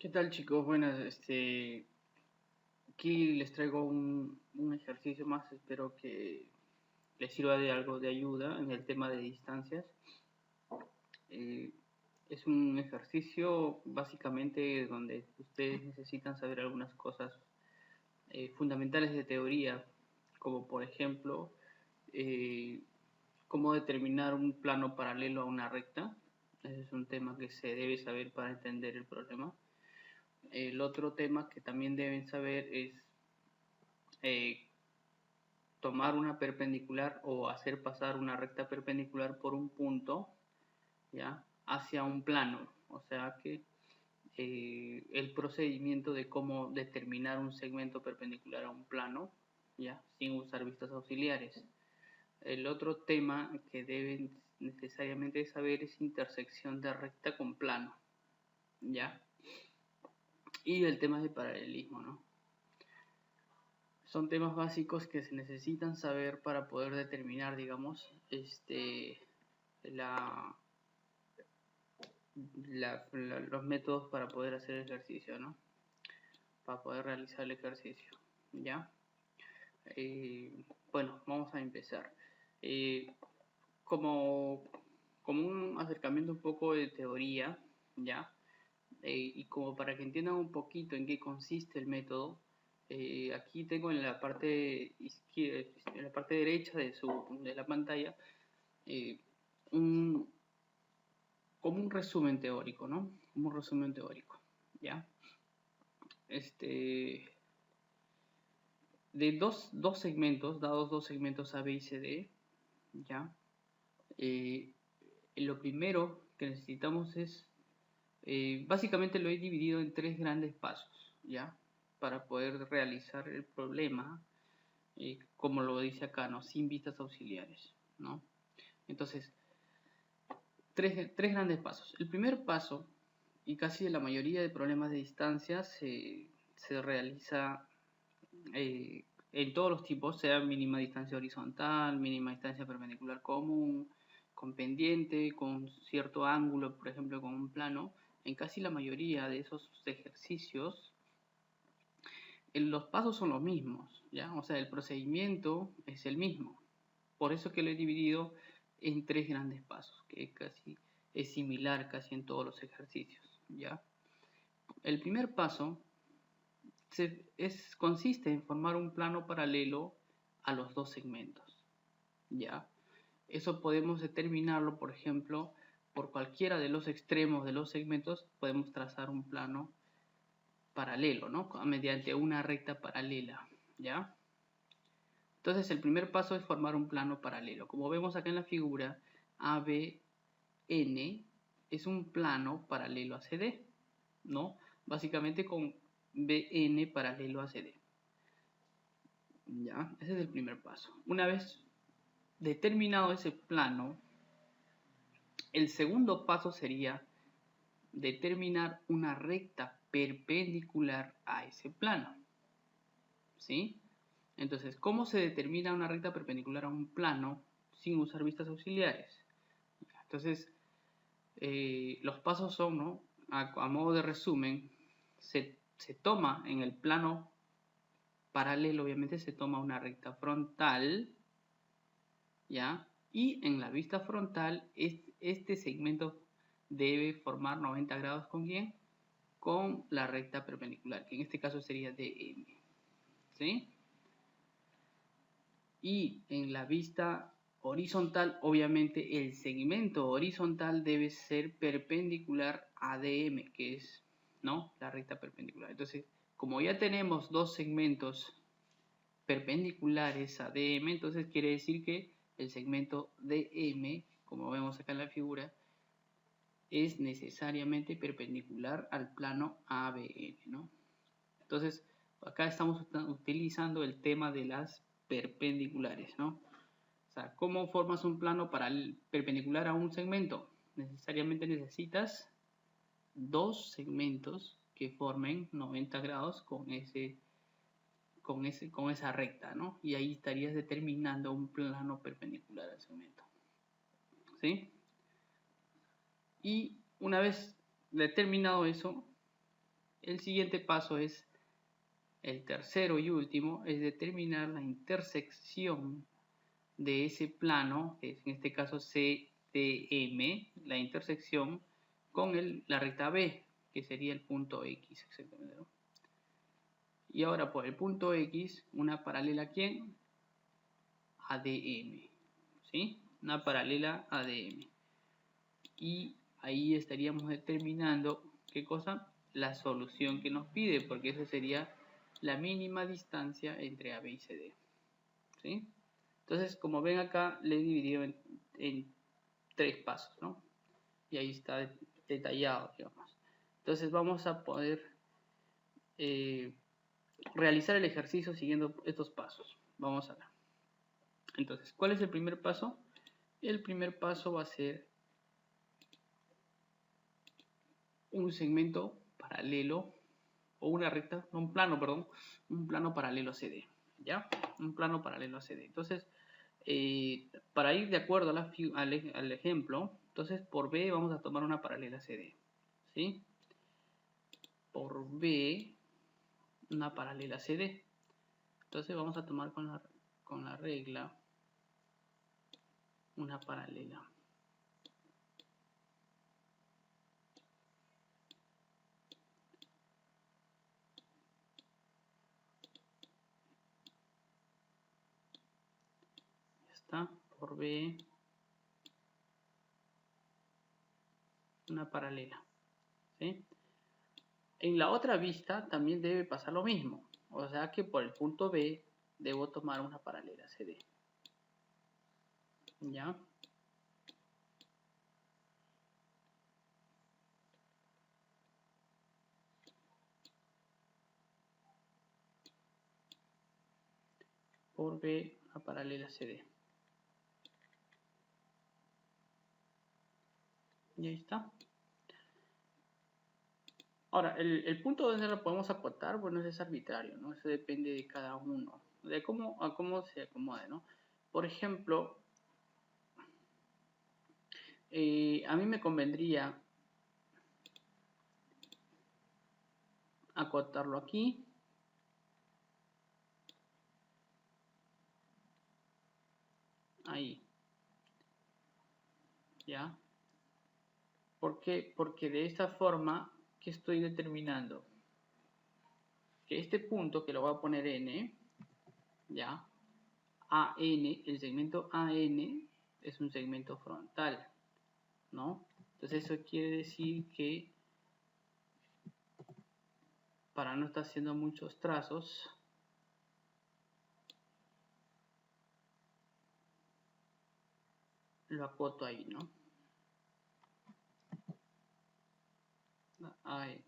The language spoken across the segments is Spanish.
¿Qué tal, chicos? Buenas, aquí les traigo un ejercicio más, espero que les sirva de algo de ayuda en el tema de distancias. Eh, es un ejercicio básicamente donde ustedes necesitan saber algunas cosas fundamentales de teoría, como por ejemplo, eh, cómo determinar un plano paralelo a una recta. Ese es un tema que se debe saber para entender el problema. El otro tema que también deben saber es eh, tomar una perpendicular o hacer pasar una recta perpendicular por un punto, ¿ya? Hacia un plano. O sea que el procedimiento de cómo determinar un segmento perpendicular a un plano, ¿ya? Sin usar vistas auxiliares. El otro tema que deben necesariamente saber es intersección de recta con plano, ¿ya? Y el tema de paralelismo, ¿no? Son temas básicos que se necesitan saber para poder determinar, digamos, la, los métodos para poder hacer el ejercicio, ¿no? Para poder realizar el ejercicio, ¿ya? Bueno, vamos a empezar. Eh, como, como un acercamiento un poco de teoría, ¿ya? Y como para que entiendan un poquito en qué consiste el método, aquí tengo en la parte izquierda, en la parte derecha de la pantalla, eh, un, como un resumen teórico, ¿no? Como un resumen teórico, ¿ya? Este, de dos segmentos, dados dos segmentos A, B y C, D, ¿ya? Eh, lo primero que necesitamos es, básicamente lo he dividido en tres grandes pasos, ¿ya? Para poder realizar el problema, como lo dice acá, ¿no? Sin vistas auxiliares, ¿no? Entonces, tres grandes pasos. El primer paso, y casi la mayoría de problemas de distancia, se realiza en todos los tipos, sea mínima distancia horizontal, mínima distancia perpendicular común, con pendiente, con cierto ángulo, por ejemplo, con un plano. En casi la mayoría de esos ejercicios, los pasos son los mismos, ¿ya? O sea, el procedimiento es el mismo. Por eso que lo he dividido en tres grandes pasos, que casi es similar casi en todos los ejercicios, ¿ya? El primer paso consiste en formar un plano paralelo a los dos segmentos, ¿ya? Eso podemos determinarlo, por ejemplo, por cualquiera de los extremos de los segmentos podemos trazar un plano paralelo, ¿no? Mediante una recta paralela, ¿ya? Entonces el primer paso es formar un plano paralelo. Como vemos acá en la figura, ABN es un plano paralelo a CD, ¿no? Básicamente con BN paralelo a CD. ¿Ya? Ese es el primer paso. Una vez determinado ese plano, el segundo paso sería determinar una recta perpendicular a ese plano, ¿sí? Entonces, ¿cómo se determina una recta perpendicular a un plano sin usar vistas auxiliares? Entonces, los pasos son, ¿no? A modo de resumen, se toma en el plano paralelo, obviamente se toma una recta frontal, ¿ya? Y en la vista frontal, este segmento debe formar 90 grados ¿con quién? Con la recta perpendicular, que en este caso sería DM, ¿sí? Y en la vista horizontal, obviamente el segmento horizontal debe ser perpendicular a DM, que es, ¿no? La recta perpendicular. Entonces, como ya tenemos dos segmentos perpendiculares a DM, entonces quiere decir que el segmento DM, como vemos acá en la figura, es necesariamente perpendicular al plano ABN, ¿no? Entonces, acá estamos utilizando el tema de las perpendiculares, ¿no? O sea, ¿cómo formas un plano perpendicular a un segmento? Necesariamente necesitas dos segmentos que formen 90 grados con esa recta, ¿no? Y ahí estarías determinando un plano perpendicular al segmento, ¿sí? Y una vez determinado eso, El siguiente paso es, el tercero y último, es determinar la intersección de ese plano, que es en este caso CDM, la intersección con la recta B, que sería el punto X exactamente, ¿no? Y ahora por el punto X, una paralela ¿a quién? ADM, ¿sí? Una paralela ADM. Y ahí estaríamos determinando, ¿qué cosa? La solución que nos pide, porque eso sería la mínima distancia entre AB y CD, ¿sí? Entonces, como ven acá, le he dividido en 3 pasos, ¿no? Y ahí está detallado, digamos. Entonces, vamos a poder realizar el ejercicio siguiendo estos pasos. Vamos a ver. Entonces, ¿cuál es el primer paso? El primer paso va a ser un segmento paralelo o una recta, no, un plano, perdón, un plano paralelo a CD, ¿ya? Un plano paralelo a CD. Entonces, para ir de acuerdo al ejemplo, entonces por B vamos a tomar una paralela a CD, ¿sí? Por B, una paralela a CD. Entonces vamos a tomar con la regla una paralela. Ya está, por B, una paralela, ¿sí? En la otra vista también debe pasar lo mismo, o sea que por el punto B debo tomar una paralela CD, ¿ya? Por B, una paralela CD. Y ahí está. Ahora, el punto donde lo podemos acotar, bueno, es arbitrario, ¿no? Eso depende de cada uno, de cómo se acomode, ¿no? Por ejemplo, a mí me convendría acotarlo aquí. Ahí. ¿Ya? ¿Por qué? Porque de esta forma, ¿qué estoy determinando? Que este punto, que lo voy a poner N, ¿ya? AN, el segmento AN es un segmento frontal, ¿no? Entonces eso quiere decir que para no estar haciendo muchos trazos, lo acoto ahí, ¿no? AN.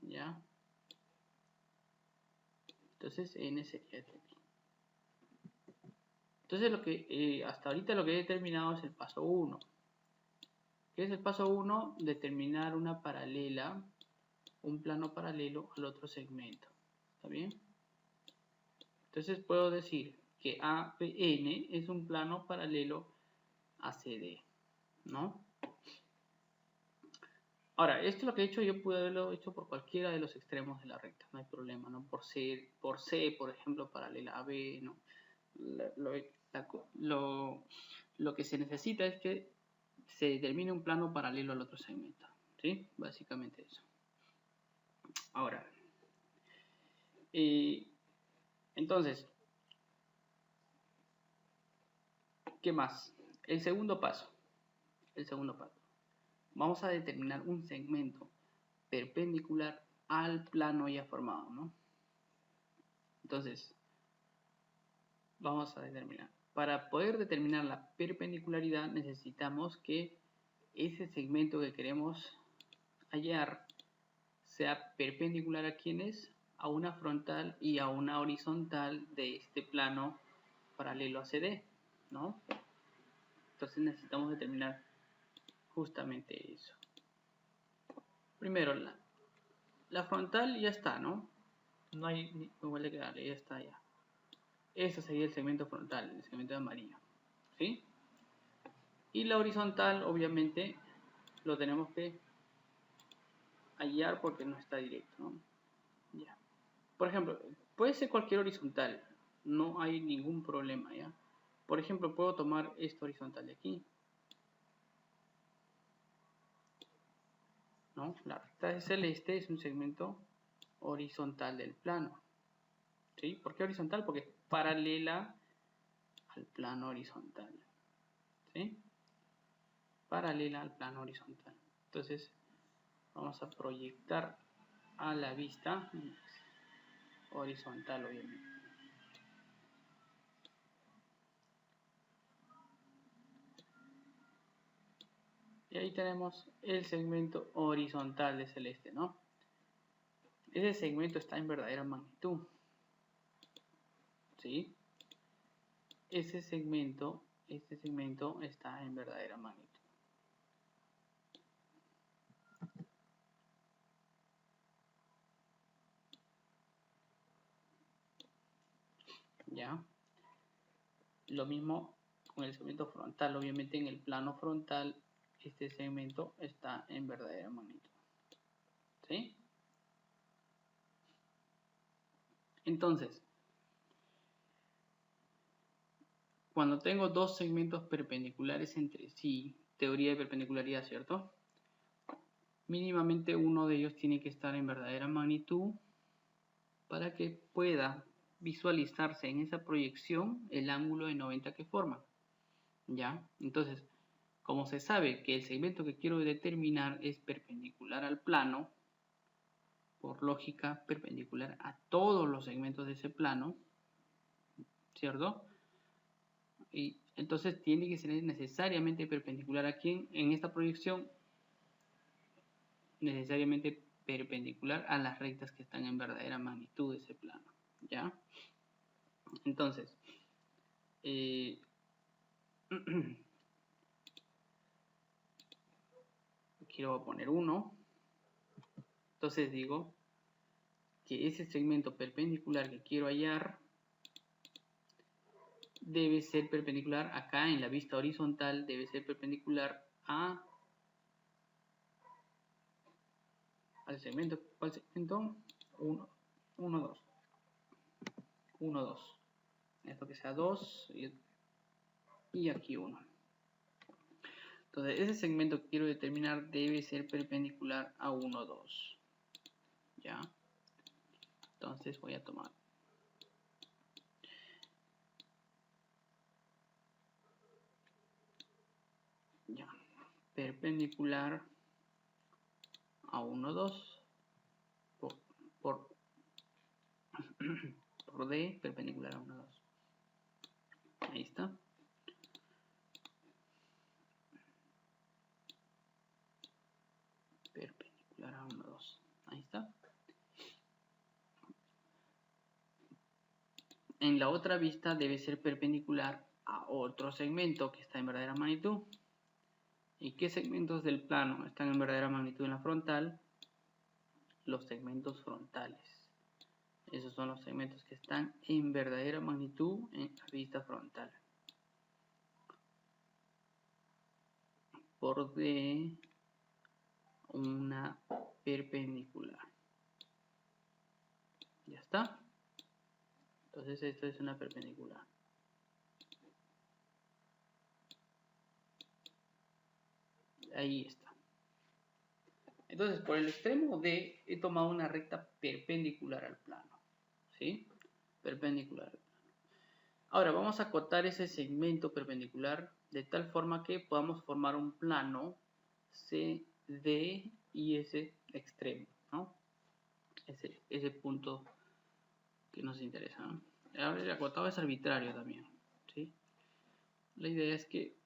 ¿Ya? Entonces N sería este aquí. Entonces hasta ahorita lo que he determinado es el paso 1. ¿Qué es el paso 1? Determinar una paralela, un plano paralelo al otro segmento. ¿Está bien? Entonces puedo decir que APN es un plano paralelo a CD, ¿no? Ahora, esto es lo que he hecho, yo pude haberlo hecho por cualquiera de los extremos de la recta, no hay problema, ¿no? Por C, por ejemplo, paralela a B, ¿no? Lo que se necesita es que se determine un plano paralelo al otro segmento, ¿sí? Básicamente eso. Ahora, entonces, ¿qué más? El segundo paso. Vamos a determinar un segmento perpendicular al plano ya formado, ¿no? Entonces, vamos a determinar. Para poder determinar la perpendicularidad necesitamos que ese segmento que queremos hallar sea perpendicular a quienes, a una frontal y a una horizontal de este plano paralelo a CD, ¿no? Entonces necesitamos determinar justamente eso. Primero, la frontal ya está, ¿no? No hay igual que darle, ya está ya. Ese sería el segmento frontal, el segmento de amarillo, ¿sí? Y la horizontal, obviamente, lo tenemos que hallar porque no está directo, ¿no? Ya. Por ejemplo, puede ser cualquier horizontal, no hay ningún problema, ¿ya? Por ejemplo, puedo tomar esta horizontal de aquí, ¿no? La recta celeste es un segmento horizontal del plano, ¿sí? ¿Por qué horizontal? Porque es paralela al plano horizontal, ¿sí? Paralela al plano horizontal. Entonces, vamos a proyectar a la vista horizontal, obviamente. Y ahí tenemos el segmento horizontal de celeste, ¿no? Ese segmento está en verdadera magnitud, ¿sí? Este segmento está en verdadera magnitud. ¿Ya? Lo mismo con el segmento frontal. Obviamente en el plano frontal este segmento está en verdadera magnitud, ¿sí? Entonces, cuando tengo dos segmentos perpendiculares entre sí, teoría de perpendicularidad, ¿cierto? Mínimamente uno de ellos tiene que estar en verdadera magnitud para que pueda visualizarse en esa proyección el ángulo de 90 que forma. ¿Ya? Entonces, como se sabe que el segmento que quiero determinar es perpendicular al plano, por lógica perpendicular a todos los segmentos de ese plano, ¿cierto? Y entonces tiene que ser necesariamente perpendicular a quién en esta proyección, necesariamente perpendicular a las rectas que están en verdadera magnitud de ese plano, ¿ya? Entonces, quiero poner 1, entonces digo que ese segmento perpendicular que quiero hallar debe ser perpendicular acá en la vista horizontal, debe ser perpendicular al segmento. ¿Cuál segmento? 1, 1, 2. 1, 2. Esto que sea 2 y aquí 1. Entonces ese segmento que quiero determinar debe ser perpendicular a 1, 2. ¿Ya? Entonces voy a tomar ya perpendicular a 1, 2 por D perpendicular a 1, 2. Ahí está. Perpendicular a 1, 2. Ahí está. En la otra vista debe ser perpendicular a otro segmento que está en verdadera magnitud. ¿Y qué segmentos del plano están en verdadera magnitud en la frontal? Los segmentos frontales. Esos son los segmentos que están en verdadera magnitud en la vista frontal. Por D, una perpendicular. Ya está. Entonces esto es una perpendicular. Ahí está. Entonces por el extremo D he tomado una recta perpendicular al plano. ¿Sí? Perpendicular al plano. Ahora vamos a acotar ese segmento perpendicular de tal forma que podamos formar un plano CD y ese extremo, ¿no? Ese punto que nos interesa, ¿no? Ahora el acotado es arbitrario también, ¿sí? La idea es que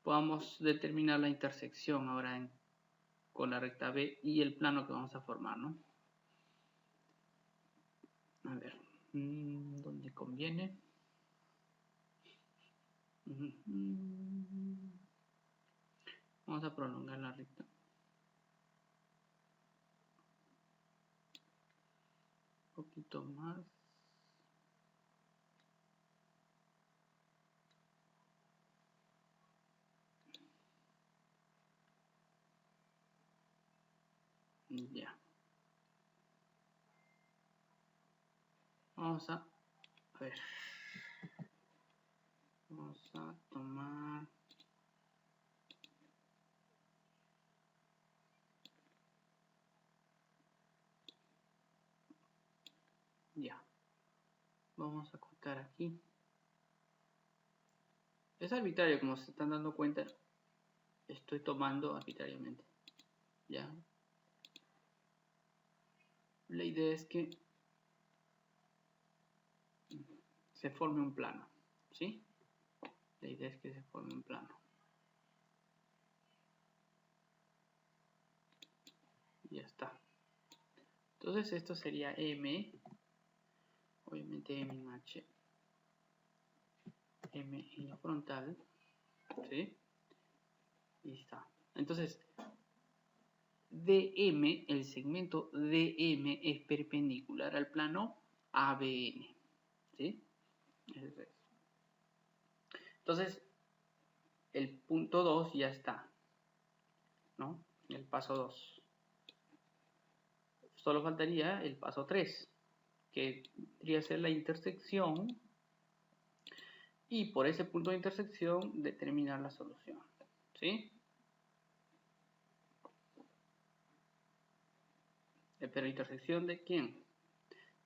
podamos determinar la intersección ahora con la recta B y el plano que vamos a formar, ¿no? A ver, ¿dónde conviene? Vamos a prolongar la recta. Un poquito más. Ya. Vamos a ver. Vamos a tomar. Ya. Vamos a cortar aquí. Es arbitrario, como se están dando cuenta. Estoy tomando arbitrariamente. Ya. La idea es que se forme un plano. ¿Sí? La idea es que se forme un plano. Y ya está. Entonces esto sería M. Obviamente M en H. M en la frontal. ¿Sí? Y está. Entonces, DM, el segmento DM es perpendicular al plano ABN. ¿Sí? Entonces, el punto 2 ya está. ¿No? El paso 2. Solo faltaría el paso 3, que podría ser la intersección. Y por ese punto de intersección determinar la solución. ¿Sí? Pero intersección ¿de quién?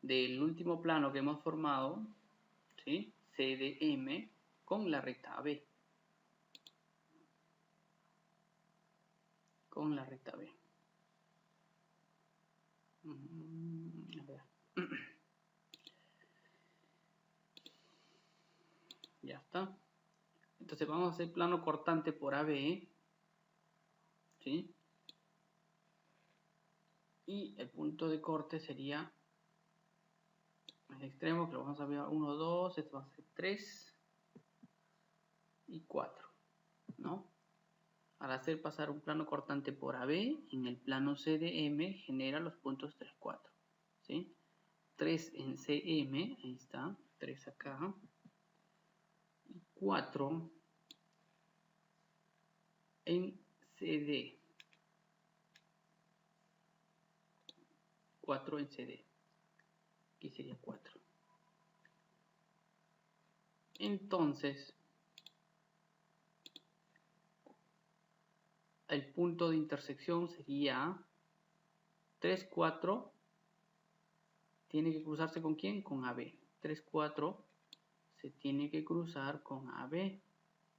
Del último plano que hemos formado, ¿sí? CDM con la recta AB. Con la recta B. A ver. Ya está. Entonces vamos a hacer plano cortante por AB. ¿Sí? Y el punto de corte sería el extremo, que lo vamos a ver 1, 2, esto va a ser 3 y 4, ¿no? Al hacer pasar un plano cortante por AB, en el plano CDM genera los puntos 3, 4, ¿sí? 3 en CM, ahí está, 3 acá, y 4 en CD. 4 en CD. Aquí sería 4. Entonces, el punto de intersección sería 3, 4. Tiene que cruzarse con ¿quién? Con AB. 3, 4 se tiene que cruzar con AB.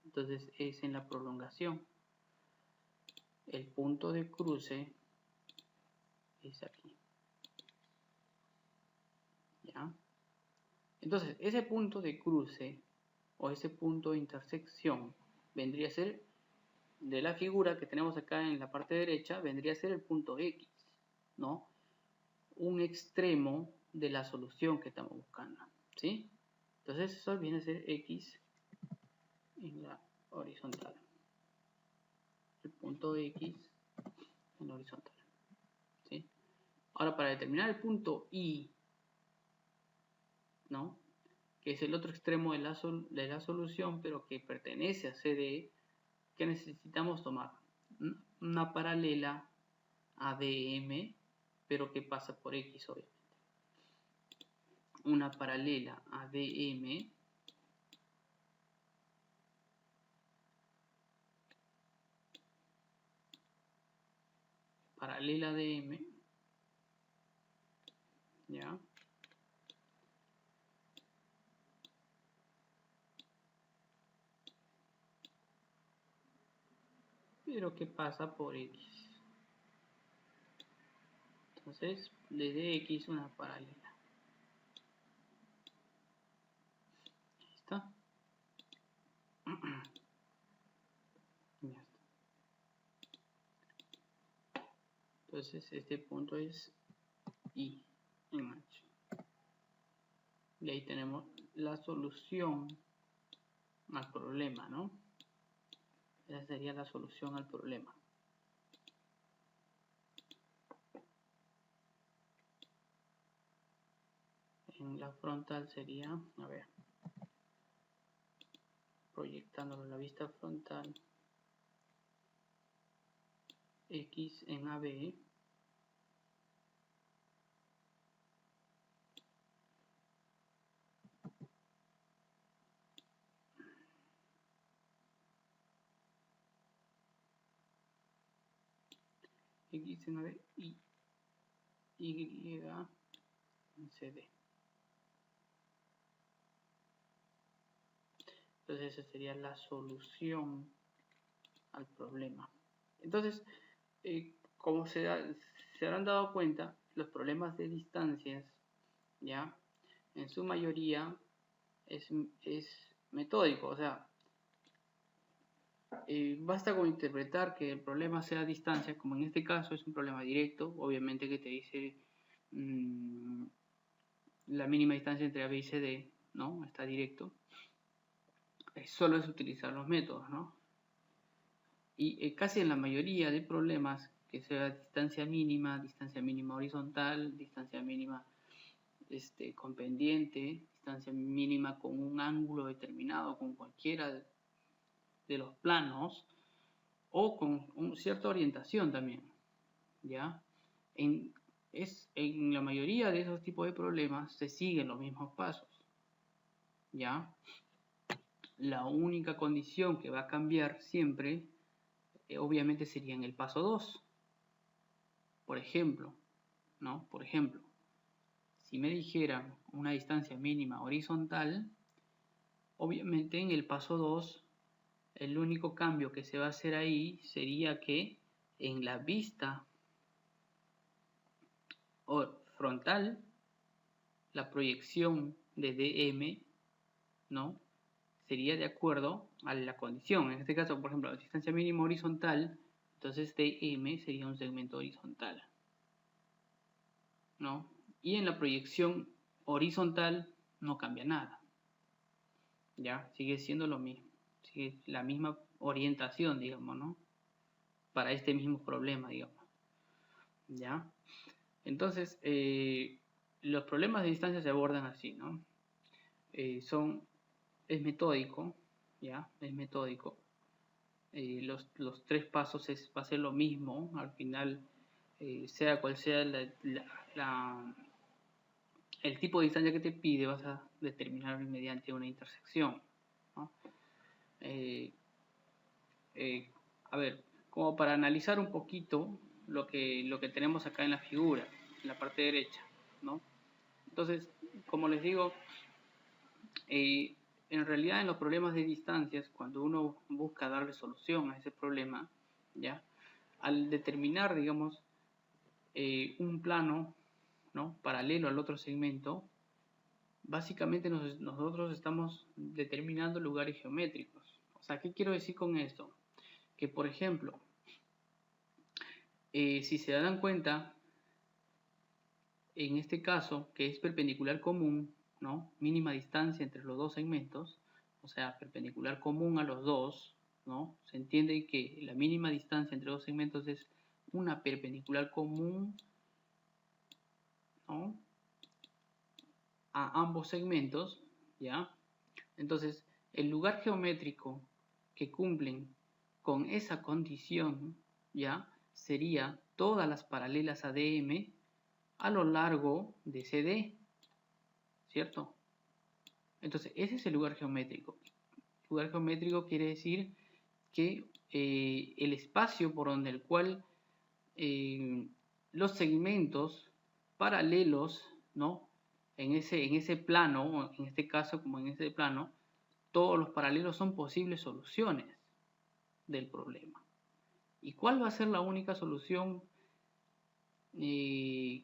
Entonces es en la prolongación. El punto de cruce es aquí. ¿Ya? Entonces, ese punto de cruce o ese punto de intersección vendría a ser, de la figura que tenemos acá en la parte derecha, vendría a ser el punto X, ¿no? Un extremo de la solución que estamos buscando, ¿sí? Entonces eso viene a ser X en la horizontal. El punto X en la horizontal, ¿sí? Ahora, para determinar el punto Y, ¿no? Que es el otro extremo de la solución, pero que pertenece a CD, que necesitamos tomar una paralela a DM, pero que pasa por X, obviamente. Una paralela a DM paralela a DM, ¿ya? Pero que pasa por X. Entonces, le dé X una paralela. Ahí está. Ya está. Entonces, este punto es Y en H. Y ahí tenemos la solución al problema, ¿no? Esa sería la solución al problema. En la frontal sería, a ver, proyectándolo en la vista frontal, X en AB, X en AB y Y en CD. Entonces esa sería la solución al problema. Entonces, como se habrán dado cuenta, los problemas de distancias, ya, en su mayoría es metódico, o sea, basta con interpretar que el problema sea a distancia, como en este caso es un problema directo, obviamente que te dice la mínima distancia entre A, B y CD, ¿no? Está directo. Solo es utilizar los métodos, ¿no? Y casi en la mayoría de problemas, que sea distancia mínima horizontal, distancia mínima con pendiente, distancia mínima con un ángulo determinado, con cualquiera de los planos, o con cierta orientación también, ¿ya? En la mayoría de esos tipos de problemas se siguen los mismos pasos, ¿ya? La única condición que va a cambiar siempre, obviamente, sería en el paso 2. Por ejemplo, ¿no? Por ejemplo, si me dijeran una distancia mínima horizontal, obviamente en el paso 2, el único cambio que se va a hacer ahí sería que en la vista frontal, la proyección de DM, ¿no? Sería de acuerdo a la condición. En este caso, por ejemplo, la distancia mínima horizontal, entonces DM sería un segmento horizontal, ¿no? Y en la proyección horizontal no cambia nada, ¿ya? Sigue siendo lo mismo, sigue la misma orientación, digamos, ¿no? Para este mismo problema, digamos, ¿ya? Entonces, los problemas de distancia se abordan así, ¿no? Es metódico, ¿ya? Es metódico. Los 3 pasos va a ser lo mismo, al final, sea cual sea el tipo de distancia que te pide, vas a determinar mediante una intersección, ¿no? A ver, como para analizar un poquito lo que tenemos acá en la figura, en la parte derecha, ¿no? Entonces, como les digo, en realidad en los problemas de distancias, cuando uno busca darle solución a ese problema, ¿ya? Al determinar, digamos, un plano, ¿no? Paralelo al otro segmento, básicamente nosotros estamos determinando lugares geométricos. O sea, ¿qué quiero decir con esto? Que, por ejemplo, si se dan cuenta, en este caso, que es perpendicular común, ¿no? Mínima distancia entre los dos segmentos, o sea, perpendicular común a los dos, ¿no? Se entiende que la mínima distancia entre dos segmentos es una perpendicular común, ¿no? A ambos segmentos, ¿ya? Entonces, el lugar geométrico que cumplen con esa condición, ¿ya? Sería todas las paralelas a DM a lo largo de CD, ¿cierto? Entonces, ese es el lugar geométrico. El lugar geométrico quiere decir que el espacio por donde el cual los segmentos paralelos, ¿no? En ese plano, en este caso como en ese plano, todos los paralelos son posibles soluciones del problema. ¿Y cuál va a ser la única solución que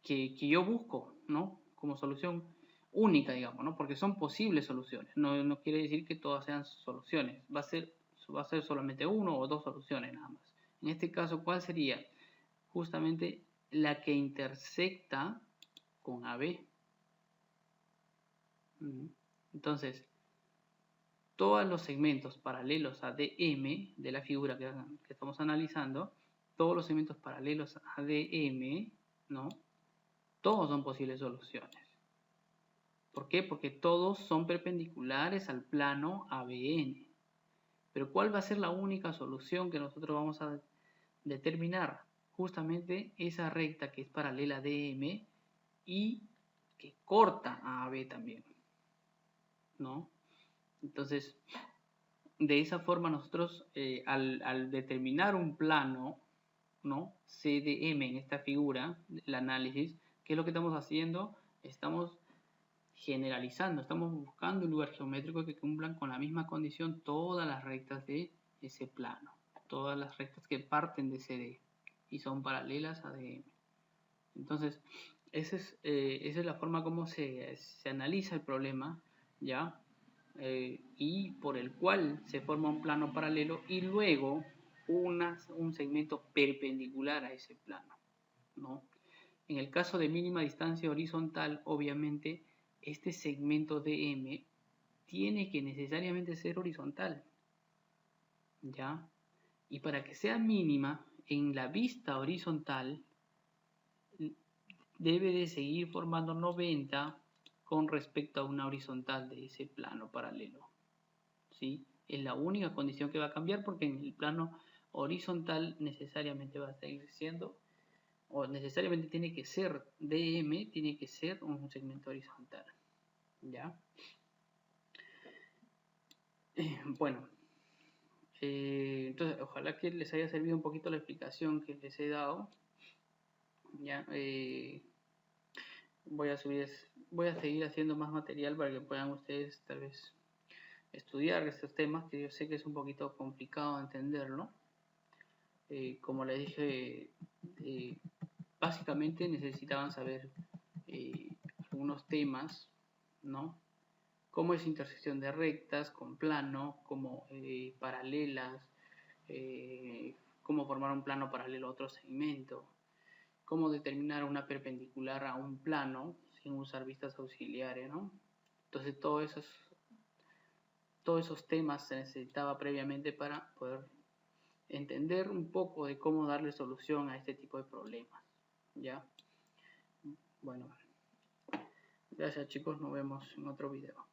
yo busco, ¿no? Como solución única, digamos, ¿no? Porque son posibles soluciones. No quiere decir que todas sean soluciones. Va a ser solamente uno o dos soluciones nada más. En este caso, ¿cuál sería? Justamente la que intersecta con AB. Entonces, todos los segmentos paralelos a DM de la figura que estamos analizando, todos los segmentos paralelos a DM, ¿no? Todos son posibles soluciones. ¿Por qué? Porque todos son perpendiculares al plano ABN. Pero ¿cuál va a ser la única solución que nosotros vamos a determinar? Justamente esa recta que es paralela a DM y que corta a AB también, ¿no? Entonces, de esa forma nosotros al determinar un plano, ¿no? CDM en esta figura, el análisis. ¿Qué es lo que estamos haciendo? Estamos generalizando, estamos buscando un lugar geométrico que cumplan con la misma condición todas las rectas de ese plano, todas las rectas que parten de CD y son paralelas a DM. Entonces, esa es la forma como se analiza el problema, ¿ya? Y por el cual se forma un plano paralelo y luego un segmento perpendicular a ese plano, ¿no? En el caso de mínima distancia horizontal, obviamente, este segmento DM tiene que necesariamente ser horizontal, ¿ya? Y para que sea mínima, en la vista horizontal, debe de seguir formando 90 con respecto a una horizontal de ese plano paralelo, ¿sí? Es la única condición que va a cambiar porque en el plano horizontal necesariamente va a seguir siendo, o necesariamente tiene que ser DM, tiene que ser un segmento horizontal, ¿ya? Bueno, entonces ojalá que les haya servido un poquito la explicación que les he dado, ¿ya? Voy a seguir haciendo más material para que puedan ustedes tal vez estudiar estos temas, que yo sé que es un poquito complicado entenderlo. Como les dije, básicamente necesitaban saber algunos temas, ¿no? Cómo es intersección de rectas con plano, como paralelas, cómo formar un plano paralelo a otro segmento, cómo determinar una perpendicular a un plano sin usar vistas auxiliares, ¿no? Entonces todos esos temas se necesitaba previamente para poder entender un poco de cómo darle solución a este tipo de problemas, ¿ya? Bueno, gracias chicos, nos vemos en otro video.